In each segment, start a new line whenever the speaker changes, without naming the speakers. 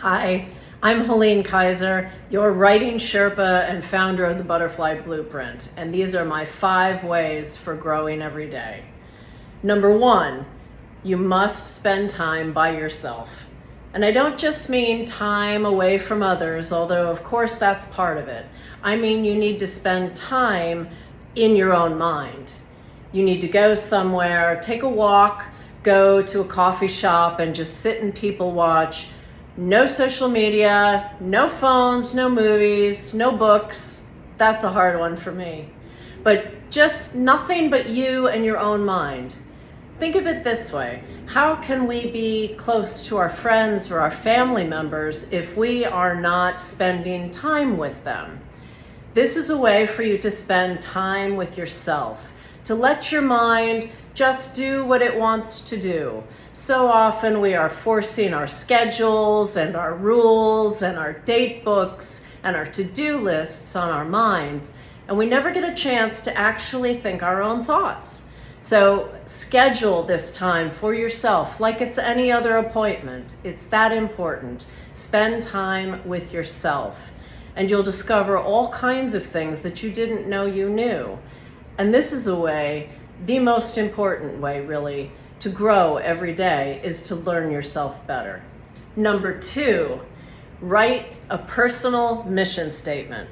Hi, I'm Helene Kiser, your writing Sherpa and founder of the Butterfly Blueprint, and these are my 5 ways for growing every day. Number 1, you must spend time by yourself. And I don't just mean time away from others, although of course that's part of it. I mean you need to spend time in your own mind. You need to go somewhere, take a walk, go to a coffee shop and just sit and people watch. No social media, no phones, no movies, no books. That's a hard one for me. But just nothing but you and your own mind. Think of it this way. How can we be close to our friends or our family members if we are not spending time with them? This is a way for you to spend time with yourself, to let your mind just do what it wants to do. So often we are forcing our schedules and our rules and our date books and our to-do lists on our minds, and we never get a chance to actually think our own thoughts. So schedule this time for yourself like it's any other appointment. It's that important. Spend time with yourself, and you'll discover all kinds of things that you didn't know you knew. And this is a way, the most important way really, to grow every day is to learn yourself better. Number 2, write a personal mission statement.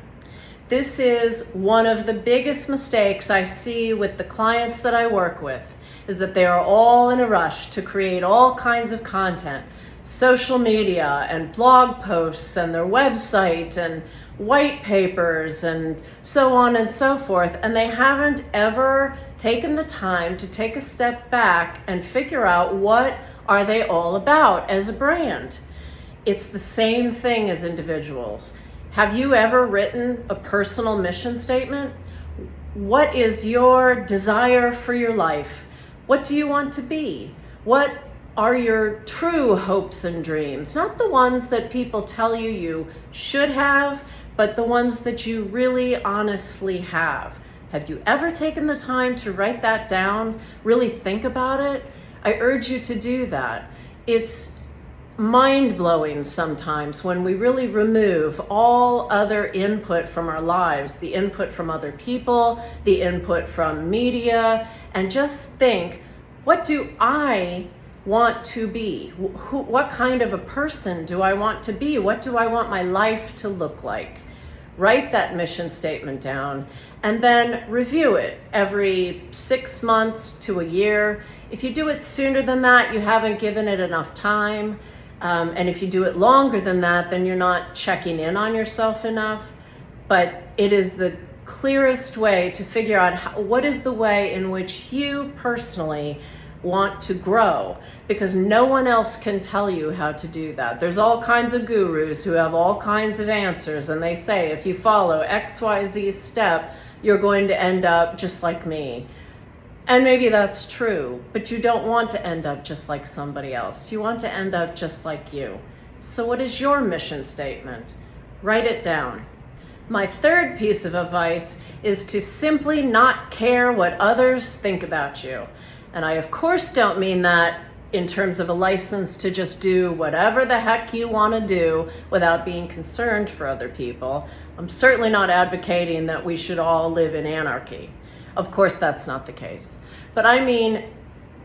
This is one of the biggest mistakes I see with the clients that I work with, is that they are all in a rush to create all kinds of content, social media and blog posts and their website and white papers and so on and so forth, and they haven't ever taken the time to take a step back and figure out what are they all about as a brand. It's the same thing as individuals. Have you ever written a personal mission statement? What is your desire for your life? What do you want to be? What are your true hopes and dreams? Not the ones that people tell you you should have, but the ones that you really honestly have. Have you ever taken the time to write that down? Really think about it? I urge you to do that. It's mind-blowing sometimes when we really remove all other input from our lives, the input from other people, the input from media, and just think, what do I want to be? What kind of a person do I want to be? What do I want my life to look like? Write that mission statement down and then review it every 6 months to a year. If you do it sooner than that, you haven't given it enough time. And if you do it longer than that, then you're not checking in on yourself enough. But it is the clearest way to figure out what is the way in which you personally want to grow, because no one else can tell you how to do that. There's all kinds of gurus who have all kinds of answers, and they say if you follow XYZ step, you're going to end up just like me. And maybe that's true, but you don't want to end up just like somebody else. You want to end up just like you. So what is your mission statement? Write it down. My 3rd piece of advice is to simply not care what others think about you. And I of course don't mean that in terms of a license to just do whatever the heck you want to do without being concerned for other people. I'm certainly not advocating that we should all live in anarchy. Of course that's not the case. But I mean,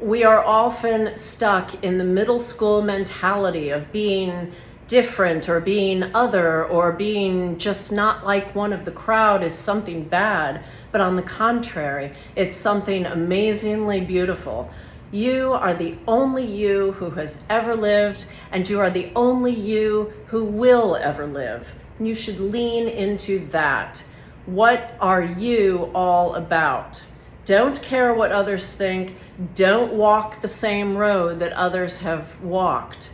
we are often stuck in the middle school mentality of being different or being other or being just not like one of the crowd is something bad, but on the contrary, it's something amazingly beautiful. You are the only you who has ever lived, and you are the only you who will ever live. And you should lean into that. What are you all about? Don't care what others think. Don't walk the same road that others have walked.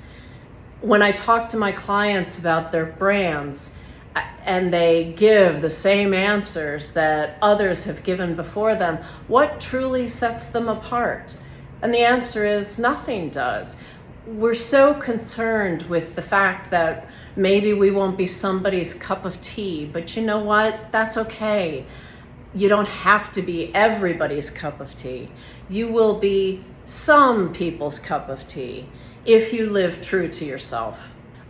When I talk to my clients about their brands and they give the same answers that others have given before them, what truly sets them apart? And the answer is nothing does. We're so concerned with the fact that maybe we won't be somebody's cup of tea, but you know what? That's okay. You don't have to be everybody's cup of tea. You will be some people's cup of tea if you live true to yourself.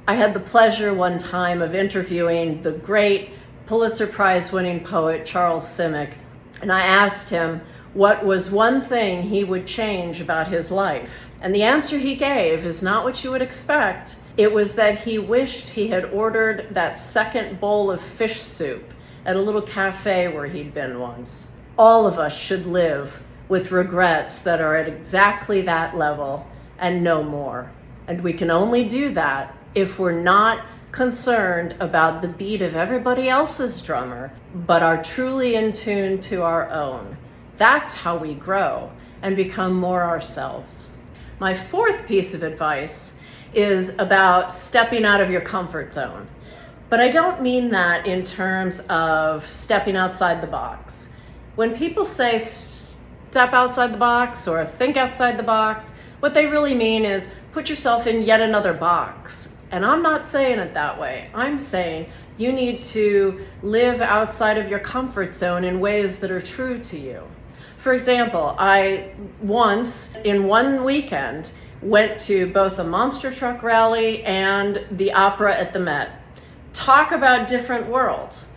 I had the pleasure one time of interviewing the great Pulitzer Prize winning poet Charles Simic, and I asked him what was one thing he would change about his life. And the answer he gave is not what you would expect. It was that he wished he had ordered that second bowl of fish soup at a little cafe where he'd been once. All of us should live with regrets that are at exactly that level and no more. And we can only do that if we're not concerned about the beat of everybody else's drummer, but are truly in tune to our own. That's how we grow and become more ourselves. My fourth piece of advice is about stepping out of your comfort zone. But I don't mean that in terms of stepping outside the box. When people say step outside the box or think outside the box, what they really mean is put yourself in yet another box. And I'm not saying it that way. I'm saying you need to live outside of your comfort zone in ways that are true to you. For example, I once, in one weekend, went to both a monster truck rally and the opera at the Met. Talk about different worlds,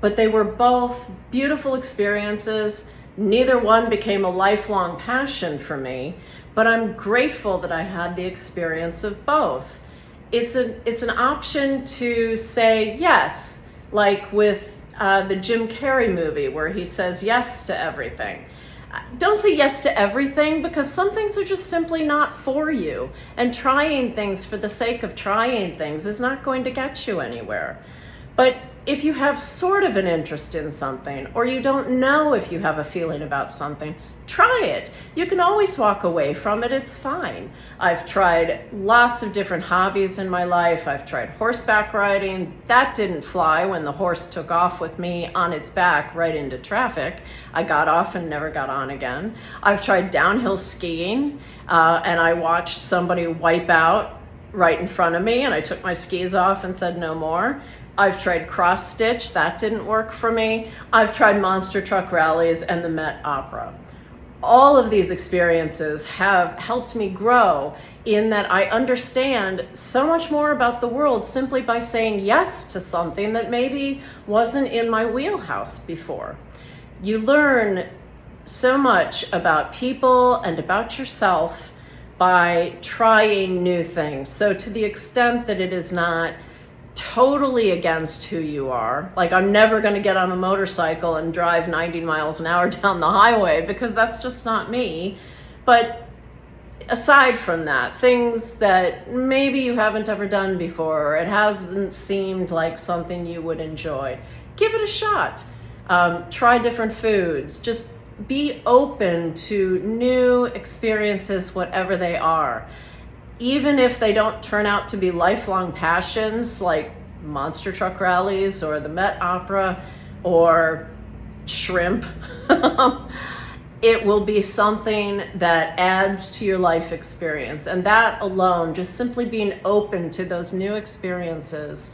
but they were both beautiful experiences. Neither one became a lifelong passion for me, but I'm grateful that I had the experience of both. It's an option to say yes, like with the Jim Carrey movie where he says yes to everything. Don't say yes to everything, because some things are just simply not for you. And trying things for the sake of trying things is not going to get you anywhere. But if you have sort of an interest in something, or you don't know if you have a feeling about something, try it. You can always walk away from it. It's fine. I've tried lots of different hobbies in my life. I've tried horseback riding. That didn't fly when the horse took off with me on its back right into traffic. I got off and never got on again. I've tried downhill skiing, and I watched somebody wipe out right in front of me, and I took my skis off and said no more. I've tried cross stitch. That didn't work for me. I've tried monster truck rallies and the Met Opera. All of these experiences have helped me grow in that I understand so much more about the world simply by saying yes to something that maybe wasn't in my wheelhouse before. You learn so much about people and about yourself by trying new things. So to the extent that it is not totally against who you are. Like, I'm never going to get on a motorcycle and drive 90 miles an hour down the highway, because that's just not me. But aside from that, things that maybe you haven't ever done before, or it hasn't seemed like something you would enjoy, give it a shot. Try different foods. Just be open to new experiences, whatever they are. Even if they don't turn out to be lifelong passions like monster truck rallies or the Met Opera or shrimp, it will be something that adds to your life experience. And that alone, just simply being open to those new experiences,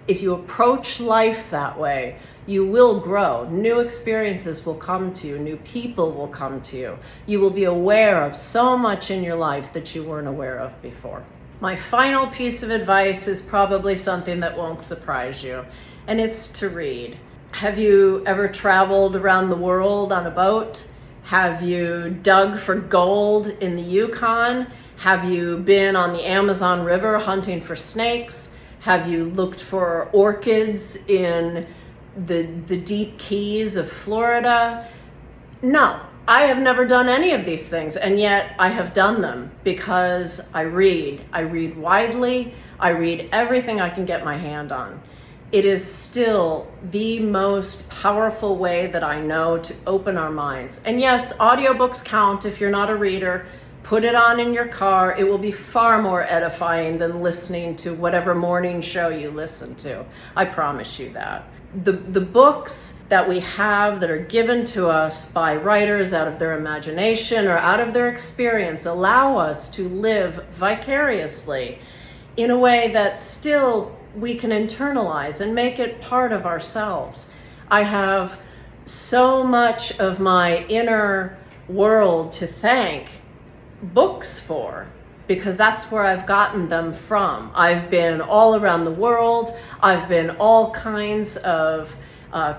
if you approach life that way, you will grow. New experiences will come to you. New people will come to you. You will be aware of so much in your life that you weren't aware of before. My final piece of advice is probably something that won't surprise you, and it's to read. Have you ever traveled around the world on a boat? Have you dug for gold in the Yukon? Have you been on the Amazon River hunting for snakes? Have you looked for orchids in the deep keys of Florida? No, I have never done any of these things, and yet I have done them because I read. I read widely. I read everything I can get my hand on. It is still the most powerful way that I know to open our minds. And yes, audiobooks count if you're not a reader. Put it on in your car. It will be far more edifying than listening to whatever morning show you listen to. I promise you that. The books that we have that are given to us by writers out of their imagination or out of their experience allow us to live vicariously in a way that still we can internalize and make it part of ourselves. I have so much of my inner world to thank books for, because that's where I've gotten them from. I've been all around the world. I've been all kinds of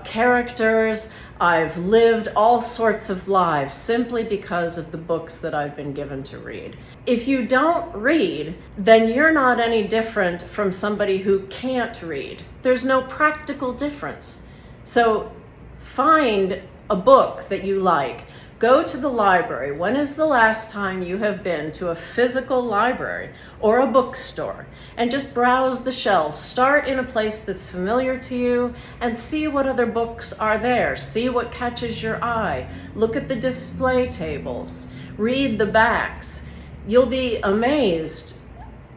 characters. I've lived all sorts of lives simply because of the books that I've been given to read. If you don't read, then you're not any different from somebody who can't read. There's no practical difference. So find a book that you like. Go to the library. When is the last time you have been to a physical library or a bookstore and just browse the shelves? Start in a place that's familiar to you and see what other books are there. See what catches your eye. Look at the display tables. Read the backs. You'll be amazed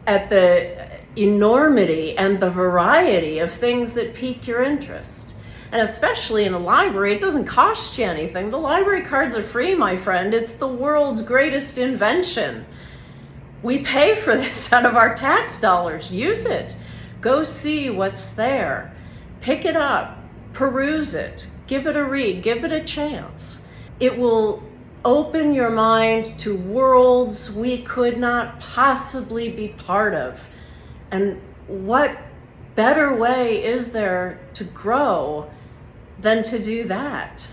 at the enormity and the variety of things that pique your interest. And especially in a library, it doesn't cost you anything. The library cards are free, my friend. It's the world's greatest invention. We pay for this out of our tax dollars. Use it. Go see what's there. Pick it up. Peruse it. Give it a read. Give it a chance. It will open your mind to worlds we could not possibly be part of. And what better way is there to grow than to do that?